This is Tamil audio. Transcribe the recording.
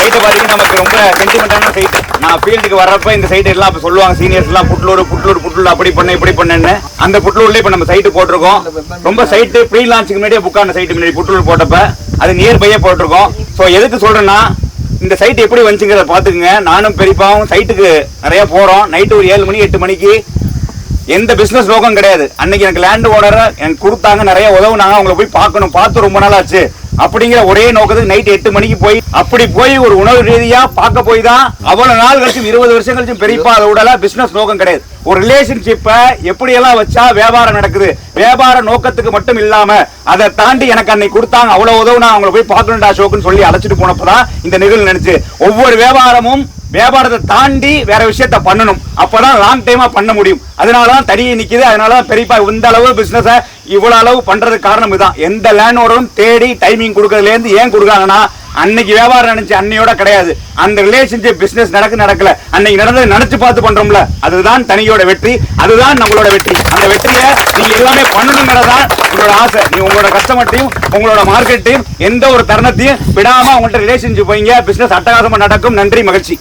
சைட்டை பாத்தீங்கன்னா நமக்கு ரொம்ப சென்டிமெண்டான சைட். நான் ஃபீல்டுக்கு வர்றப்ப இந்த சைட் எல்லாம் சொல்லுவாங்க சீனியர்ஸ் எல்லாம் புட்லூர் அப்படி பண்ண இப்படி பண்ணுன்னு. அந்த புட்லூர்ல இப்ப நம்ம சைட்டு போட்டிருக்கோம். ரொம்ப சைட்டு ப்ரீ லான்ச்சுக்கு முன்னாடியே புக் ஆன சைட்டு முன்னாடி புட்லூர் போட்டப்ப அது நியர் பையே போட்டிருக்கோம். ஸோ எதுக்கு சொல்றேன்னா இந்த சைட் எப்படி வந்துச்சுங்கிறத பாத்துக்குங்க. நானும் பெரியப்பாவும் சைட்டுக்கு நிறைய போறோம். நைட்டு ஒரு 7 மணி 8 மணிக்கு. எந்த பிசினஸ் நோக்கம் கிடையாது. அன்னைக்கு எனக்கு லேண்ட் ஓனர் எனக்கு கொடுத்தாங்க, நிறைய உதவுனாங்க. அவங்களை போய் பார்க்கணும், பார்த்து ரொம்ப நாள் ஆச்சு அப்படிங்கிற ஒரே நோக்கத்துக்கு நைட் 8 மணிக்கு போய் அப்படி போய் ஒரு உணவு ரீதியா பார்க்க போய் தான் அவ்வளவு நாள் கழிச்சும் 20 வருஷம் கழிச்சும் பெரியப்பா அதை விடல. பிசினஸ் நோக்கம் கிடையாது. ஒரு ரிலேஷன்ஷிப்பை எப்படி எல்லாம் வச்சா வியாபாரம் நடக்குது, வியாபார நோக்கத்துக்கு மட்டும் இல்லாம அதை தாண்டி எனக்கு அன்னைக்கு கொடுத்தாங்க, அவ்வளவு உதவுனா அவங்களை போய் பார்க்கணும்டா ஷோக்குன்னு சொல்லி அழைச்சிட்டு போனப்பதான் இந்த நிகழ்வு நினைச்சு ஒவ்வொரு வியாபாரமும் வியாபாரத்தை தாண்டி வேற விஷயத்த பண்ணணும். அப்பதான் லாங் டைமா பண்ண முடியும். அதனாலதான் தனியே நிக்குது. அதனாலதான் பெரியப்பா இந்த அளவு பிசினஸ் இவ்வளவு அளவு பண்றதுக்கு காரணம் இதுதான். எந்த லேண்ட் ஓனரும் தேடி டைமிங் கொடுக்கறதுல இருந்து ஏன் கொடுக்காங்கன்னா அன்னைக்கு வியாபாரம் நினைச்சு அன்னையோட கிடையாது. அந்த ரிலேஷன்ஷிப் பிசினஸ் நடக்கல அன்னைக்கு நடந்தது நினைச்சு பார்த்து பண்றோம்ல, அதுதான் தனியோட வெற்றி, அதுதான் நம்மளோட வெற்றி. அந்த வெற்றியை நீங்க எல்லாமே பண்ணணுங்கிறதான் உங்களோட ஆசை. நீ உங்களோட கஸ்டமர்ட்டையும் உங்களோட மார்க்கெட்டையும் எந்த ஒரு தருணத்தையும் விடாம உங்கள்கிட்ட ரிலேஷன்ஷிப் வைங்க. பிசினஸ் அட்டகாசமா நடக்கும். நன்றி, மகிழ்ச்சி.